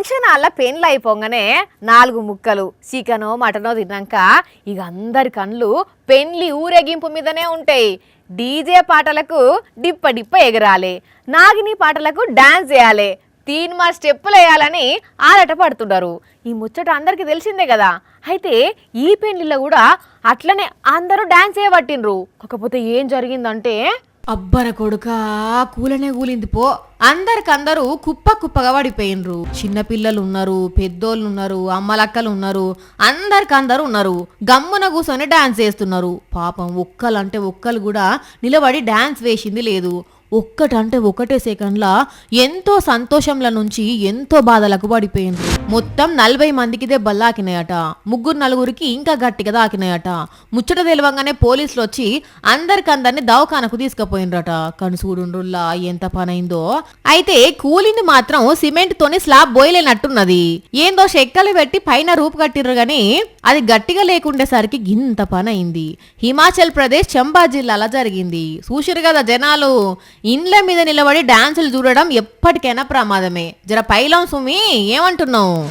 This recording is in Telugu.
ఫంక్షన్ హాల్లో పెండ్లు అయిపోగానే 4 ముక్కలు చికెనో మటనో తిన్నాక ఇక అందరి కళ్ళు పెండ్లి ఊరేగింపు మీదనే ఉంటాయి. డీజే పాటలకు డిప్ప డిప్ప ఎగరాలి, నాగిని పాటలకు డాన్స్ చేయాలి, తీన్మా స్టెప్పులు వేయాలని ఆరాట పడుతుంటారు. ఈ ముచ్చట అందరికి తెలిసిందే కదా. అయితే ఈ పెండ్లిలో కూడా అట్లనే అందరూ డాన్స్ చేయబట్టిండ్రు. కాకపోతే ఏం జరిగిందంటే అబ్బర కొడుక కూలనే కూలింది పో. అందరికందరూ కుప్ప కుప్పగా పడిపోయినరు. చిన్నపిల్లలు ఉన్నారు, పెద్దోళ్ళు ఉన్నారు, అమ్మలక్కలు ఉన్నారు, అందరికందరూ ఉన్నారు. గమ్మున కూర్చొని డాన్స్ చేస్తున్నారు. పాపం ఒక్కలంటే ఒక్కలు కూడా నిలబడి డాన్స్ వేసింది లేదు. ఒక్కటంటే ఒకటే సెకండ్లా ఎంతో సంతోషంల నుంచి ఎంతో బాధలకు పడిపోయింది. మొత్తం 40 మందికి దెబ్బలాకినాయట. 3-4కి ఇంకా గట్టిగా దాకినాయట. ముచ్చట తెలవంగానే పోలీసులు వచ్చి అందరికందరిని దవాఖానకు తీసుకుపోయినరట. కనుసూడుండ్రుల్లా ఎంత పనైందో. అయితే కూలింది మాత్రం సిమెంట్ తోని స్లాబ్ బోయలేనట్టున్నది. ఏందో చెక్కలు పెట్టి పైన రూపు కట్టిర్రు గాని అది గట్టిగా లేకుండేసరికి గింత పనైంది. హిమాచల్ ప్రదేశ్ చంబా జిల్లాలో జరిగింది. చూసిరు కదా జనాలు. ఇండ్ల మీద నిలబడి డాన్సులు చూడడం ఎప్పటికైనా ప్రమాదమే. జర పైలం సుమి ఏమంటున్నావు?